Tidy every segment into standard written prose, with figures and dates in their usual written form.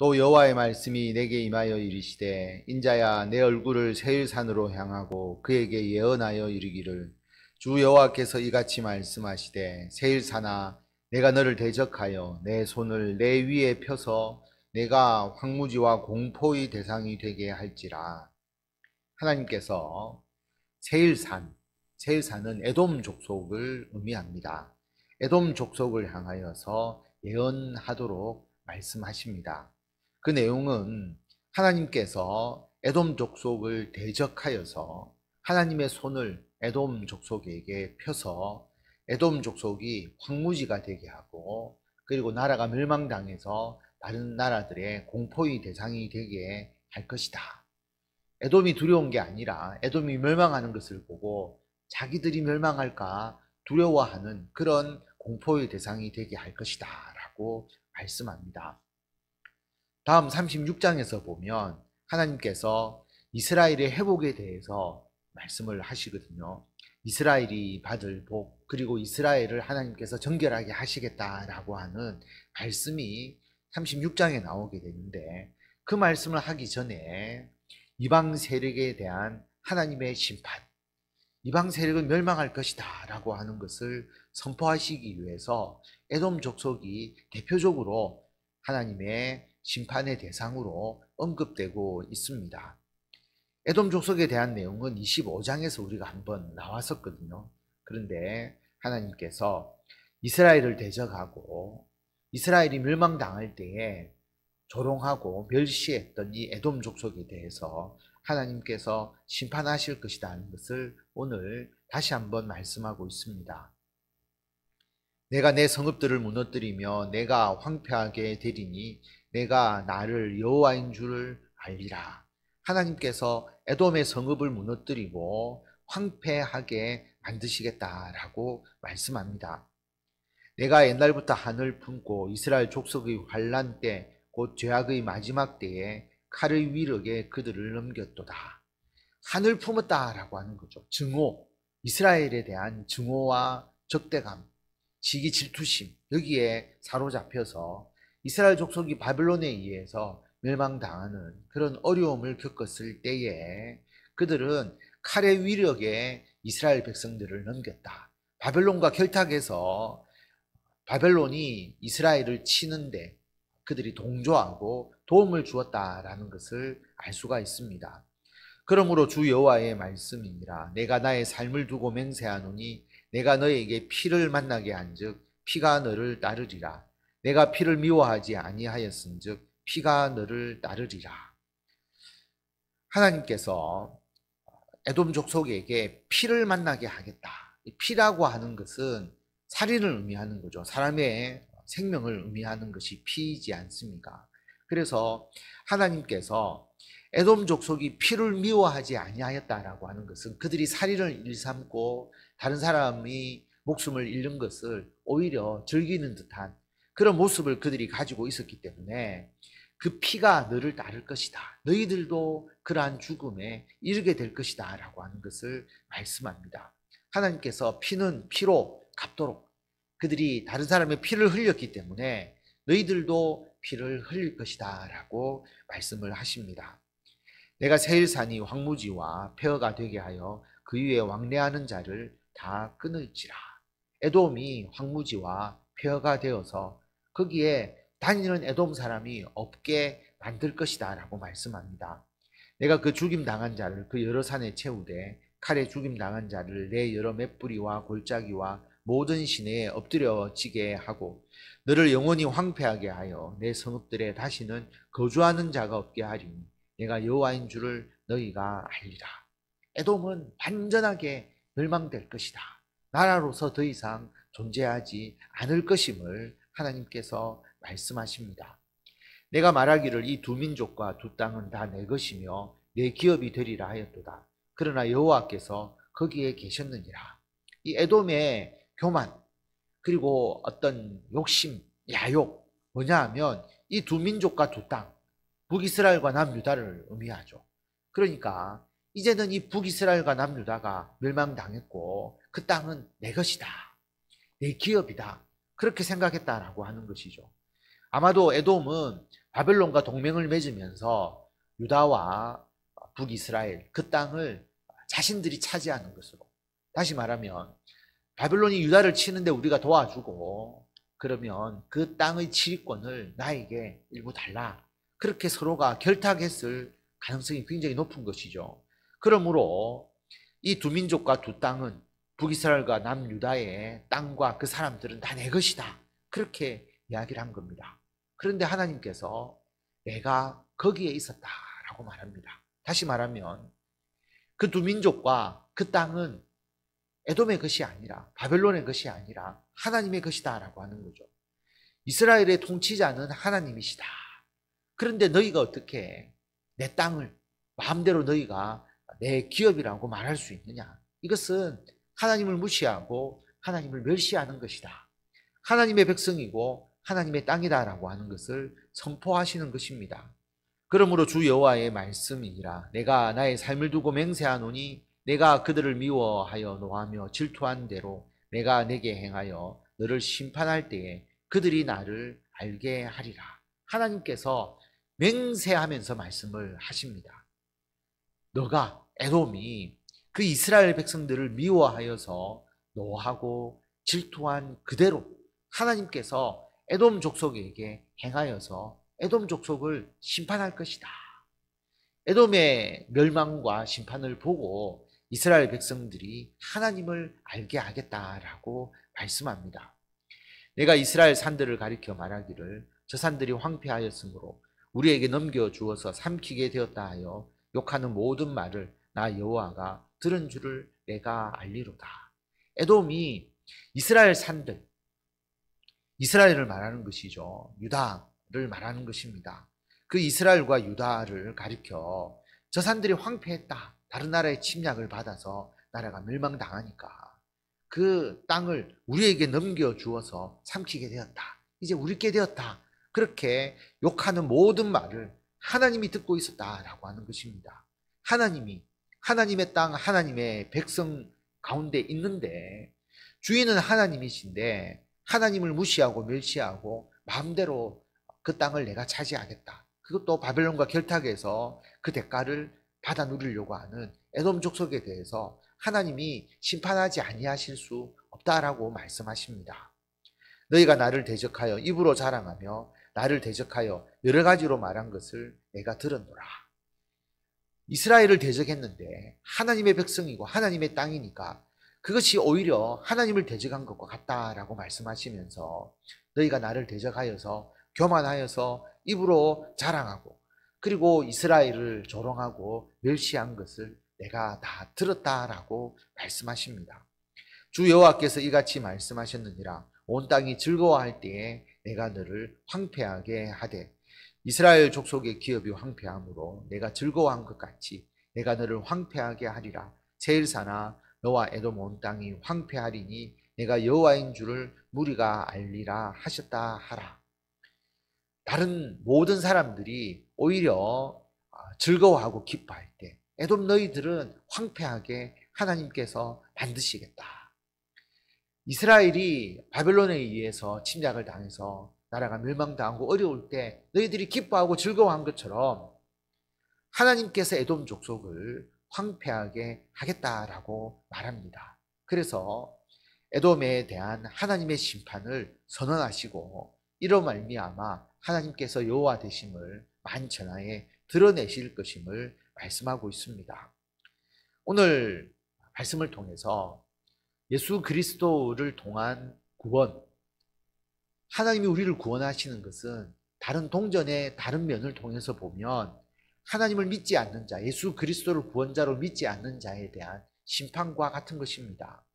또 여호와의 말씀이 내게 임하여 이르시되 인자야 내 얼굴을 세일산으로 향하고 그에게 예언하여 이르기를 주 여호와께서 이같이 말씀하시되 세일산아 내가 너를 대적하여 내 손을 내 위에 펴서 내가 황무지와 공포의 대상이 되게 할지라. 하나님께서 세일산은 에돔 족속을 의미합니다. 에돔 족속을 향하여서 예언하도록 말씀하십니다. 그 내용은 하나님께서 에돔 족속을 대적하여서 하나님의 손을 에돔 족속에게 펴서 에돔 족속이 황무지가 되게 하고 그리고 나라가 멸망당해서 다른 나라들의 공포의 대상이 되게 할 것이다. 에돔이 두려운 게 아니라 에돔이 멸망하는 것을 보고 자기들이 멸망할까 두려워하는 그런 공포의 대상이 되게 할 것이다 라고 말씀합니다. 다음 36장에서 보면 하나님께서 이스라엘의 회복에 대해서 말씀을 하시거든요. 이스라엘이 받을 복, 그리고 이스라엘을 하나님께서 정결하게 하시겠다라고 하는 말씀이 36장에 나오게 되는데, 그 말씀을 하기 전에 이방 세력에 대한 하나님의 심판, 이방 세력은 멸망할 것이다 라고 하는 것을 선포하시기 위해서 에돔 족속이 대표적으로 하나님의 심판의 대상으로 언급되고 있습니다. 에돔 족속에 대한 내용은 25장에서 우리가 한번 나왔었거든요. 그런데 하나님께서 이스라엘을 대적하고 이스라엘이 멸망당할 때에 조롱하고 멸시했던 이 에돔 족속에 대해서 하나님께서 심판하실 것이다 하는 것을 오늘 다시 한번 말씀하고 있습니다. 내가 내 성읍들을 무너뜨리며 내가 황폐하게 되리니 내가 나를 여호와인 줄을 알리라. 하나님께서 에돔의 성읍을 무너뜨리고 황폐하게 만드시겠다라고 말씀합니다. 내가 옛날부터 한을 품고 이스라엘 족속의 환난 때 곧 죄악의 마지막 때에 칼의 위력에 그들을 넘겼도다. 한을 품었다라고 하는 거죠. 증오, 이스라엘에 대한 증오와 적대감, 시기 질투심, 여기에 사로잡혀서 이스라엘 족속이 바벨론에 의해서 멸망당하는 그런 어려움을 겪었을 때에 그들은 칼의 위력에 이스라엘 백성들을 넘겼다. 바벨론과 결탁해서 바벨론이 이스라엘을 치는데 그들이 동조하고 도움을 주었다라는 것을 알 수가 있습니다. 그러므로 주 여호와의 말씀이니라. 내가 나의 삶을 두고 맹세하노니 내가 너에게 피를 만나게 한즉 피가 너를 따르리라. 내가 피를 미워하지 아니하였은즉 피가 너를 따르리라. 하나님께서 에돔 족속에게 피를 만나게 하겠다. 피라고 하는 것은 살인을 의미하는 거죠. 사람의 생명을 의미하는 것이 피이지 않습니까? 그래서 하나님께서 에돔 족속이 피를 미워하지 아니하였다라고 하는 것은 그들이 살인을 일삼고 다른 사람이 목숨을 잃는 것을 오히려 즐기는 듯한 그런 모습을 그들이 가지고 있었기 때문에 그 피가 너를 따를 것이다. 너희들도 그러한 죽음에 이르게 될 것이다 라고 하는 것을 말씀합니다. 하나님께서 피는 피로 갚도록 그들이 다른 사람의 피를 흘렸기 때문에 너희들도 피를 흘릴 것이다 라고 말씀을 하십니다. 내가 세일산이 황무지와 폐허가 되게 하여 그 위에 왕래하는 자를 다 끊을지라. 에돔이 황무지와 폐허가 되어서 거기에 다니는 에돔 사람이 없게 만들 것이다 라고 말씀합니다. 내가 그 죽임당한 자를 그 여러 산에 채우되 칼에 죽임당한 자를 내 여러 맷뿌리와 골짜기와 모든 시내에 엎드려지게 하고 너를 영원히 황폐하게 하여 내 성읍들에 다시는 거주하는 자가 없게 하리니 내가 여호와인 줄을 너희가 알리라. 에돔은 완전하게 멸망될 것이다. 나라로서 더 이상 존재하지 않을 것임을 하나님께서 말씀하십니다. 내가 말하기를 이 두 민족과 두 땅은 다 내 것이며 내 기업이 되리라 하였도다. 그러나 여호와께서 거기에 계셨느니라. 이 에돔의 교만 그리고 어떤 욕심, 야욕 뭐냐 하면 이 두 민족과 두 땅, 북이스라엘과 남유다를 의미하죠. 그러니까 이제는 이 북이스라엘과 남유다가 멸망당했고 그 땅은 내 것이다. 내 기업이다. 그렇게 생각했다라고 하는 것이죠. 아마도 에돔은 바벨론과 동맹을 맺으면서 유다와 북이스라엘 그 땅을 자신들이 차지하는 것으로, 다시 말하면 바벨론이 유다를 치는데 우리가 도와주고 그러면 그 땅의 치리권을 나에게 일부 달라, 그렇게 서로가 결탁했을 가능성이 굉장히 높은 것이죠. 그러므로 이 두 민족과 두 땅은 북이스라엘과 남유다의 땅과 그 사람들은 다 내 것이다, 그렇게 이야기를 한 겁니다. 그런데 하나님께서 내가 거기에 있었다라고 말합니다. 다시 말하면 그 두 민족과 그 땅은 에돔의 것이 아니라, 바벨론의 것이 아니라 하나님의 것이다 라고 하는 거죠. 이스라엘의 통치자는 하나님이시다. 그런데 너희가 어떻게 내 땅을 마음대로 너희가 내 기업이라고 말할 수 있느냐? 이것은 하나님을 무시하고 하나님을 멸시하는 것이다. 하나님의 백성이고 하나님의 땅이다 라고 하는 것을 선포하시는 것입니다. 그러므로 주 여호와의 말씀이니라. 내가 나의 삶을 두고 맹세하노니 내가 그들을 미워하여 노하며 질투한 대로 내가 내게 행하여 너를 심판할 때에 그들이 나를 알게 하리라. 하나님께서 맹세하면서 말씀을 하십니다. 너가, 에돔이 그 이스라엘 백성들을 미워하여서 노하고 질투한 그대로 하나님께서 에돔 족속에게 행하여서 에돔 족속을 심판할 것이다. 에돔의 멸망과 심판을 보고 이스라엘 백성들이 하나님을 알게 하겠다라고 말씀합니다. 내가 이스라엘 산들을 가리켜 말하기를 저 산들이 황폐하였으므로 우리에게 넘겨주어서 삼키게 되었다 하여 욕하는 모든 말을 나 여호와가 들은 줄을 내가 알리로다. 에돔이 이스라엘 산들, 이스라엘을 말하는 것이죠. 유다를 말하는 것입니다. 그 이스라엘과 유다를 가리켜 저 산들이 황폐했다. 다른 나라의 침략을 받아서 나라가 멸망당하니까 그 땅을 우리에게 넘겨주어서 삼키게 되었다. 이제 우리께 되었다. 그렇게 욕하는 모든 말을 하나님이 듣고 있었다라고 하는 것입니다. 하나님이 하나님의 땅, 하나님의 백성 가운데 있는데 주인은 하나님이신데 하나님을 무시하고 멸시하고 마음대로 그 땅을 내가 차지하겠다. 그것도 바벨론과 결탁해서 그 대가를 받아 누리려고 하는 에돔 족속에 대해서 하나님이 심판하지 아니하실 수 없다라고 말씀하십니다. 너희가 나를 대적하여 입으로 자랑하며 나를 대적하여 여러 가지로 말한 것을 내가 들었노라. 이스라엘을 대적했는데 하나님의 백성이고 하나님의 땅이니까 그것이 오히려 하나님을 대적한 것과 같다라고 말씀하시면서 너희가 나를 대적하여서 교만하여서 입으로 자랑하고 그리고 이스라엘을 조롱하고 멸시한 것을 내가 다 들었다라고 말씀하십니다. 주 여호와께서 이같이 말씀하셨느니라. 온 땅이 즐거워할 때에 내가 너를 황폐하게 하되 이스라엘 족속의 기업이 황폐함으로 내가 즐거워한 것 같이 내가 너를 황폐하게 하리라. 세일사나 너와 에돔 온 땅이 황폐하리니 내가 여호와인 줄을 무리가 알리라 하셨다 하라. 다른 모든 사람들이 오히려 즐거워하고 기뻐할 때 에돔 너희들은 황폐하게 하나님께서 만드시겠다. 이스라엘이 바벨론에 의해서 침략을 당해서 나라가 멸망당하고 어려울 때 너희들이 기뻐하고 즐거워한 것처럼 하나님께서 에돔 족속을 황폐하게 하겠다라고 말합니다. 그래서 에돔에 대한 하나님의 심판을 선언하시고 이로 말미암아 하나님께서 여호와 되심을 만천하에 드러내실 것임을 말씀하고 있습니다. 오늘 말씀을 통해서 예수 그리스도를 통한 구원, 하나님이 우리를 구원하시는 것은 다른 동전의 다른 면을 통해서 보면 하나님을 믿지 않는 자, 예수 그리스도를 구원자로 믿지 않는 자에 대한 심판과 같은 것입니다.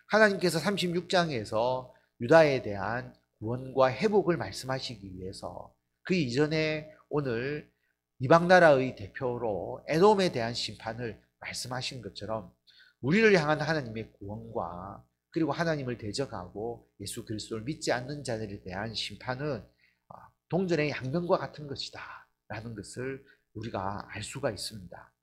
하나님께서 36장에서 유다에 대한 구원과 회복을 말씀하시기 위해서 그 이전에 오늘 이방 나라의 대표로 에돔에 대한 심판을 말씀하신 것처럼 우리를 향한 하나님의 구원과 그리고 하나님을 대적하고 예수 그리스도를 믿지 않는 자들에 대한 심판은 동전의 양면과 같은 것이다 라는 것을 우리가 알 수가 있습니다.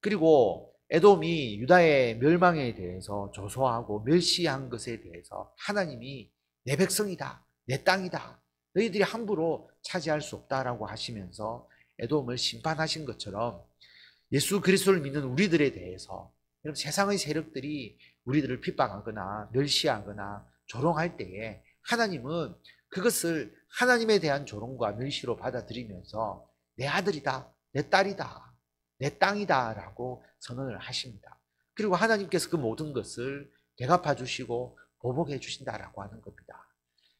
그리고 에돔이 유다의 멸망에 대해서 조소하고 멸시한 것에 대해서 하나님이 내 백성이다, 내 땅이다, 너희들이 함부로 차지할 수 없다라고 하시면서 에돔을 심판하신 것처럼 예수 그리스도를 믿는 우리들에 대해서 여러분 세상의 세력들이 우리들을 핍박하거나 멸시하거나 조롱할 때에 하나님은 그것을 하나님에 대한 조롱과 멸시로 받아들이면서 내 아들이다, 내 딸이다, 내 땅이다 라고 선언을 하십니다. 그리고 하나님께서 그 모든 것을 대갚아 주시고 보복해 주신다라고 하는 겁니다.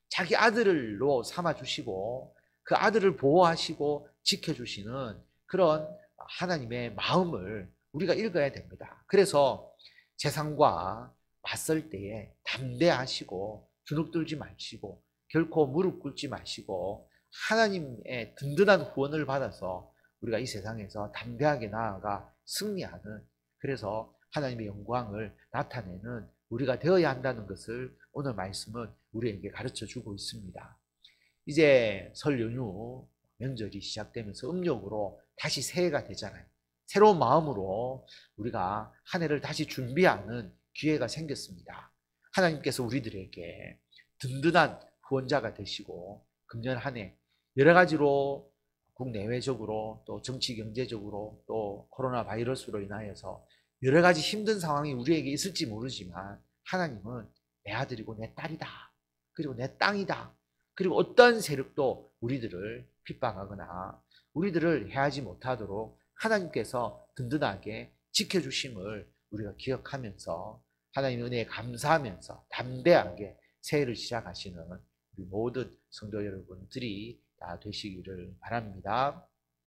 자기 아들로 삼아주시고 그 아들을 보호하시고 지켜주시는 그런 하나님의 마음을 우리가 읽어야 됩니다. 그래서 세상과 맞설 때에 담대하시고 주눅들지 마시고 결코 무릎 꿇지 마시고 하나님의 든든한 후원을 받아서 우리가 이 세상에서 담대하게 나아가 승리하는, 그래서 하나님의 영광을 나타내는 우리가 되어야 한다는 것을 오늘 말씀은 우리에게 가르쳐 주고 있습니다. 이제 설 연휴 명절이 시작되면서 음력으로 다시 새해가 되잖아요. 새로운 마음으로 우리가 한 해를 다시 준비하는 기회가 생겼습니다. 하나님께서 우리들에게 든든한 후원자가 되시고 금년 한 해 여러 가지로 국내외적으로 또 정치 경제적으로 또 코로나 바이러스로 인하여서 여러 가지 힘든 상황이 우리에게 있을지 모르지만 하나님은 내 아들이고 내 딸이다, 그리고 내 땅이다, 그리고 어떤 세력도 우리들을 핍박하거나 우리들을 해하지 못하도록 하나님께서 든든하게 지켜주심을 우리가 기억하면서 하나님의 은혜에 감사하면서 담대하게 새해를 시작하시는 우리 모든 성도 여러분들이 다 되시기를 바랍니다.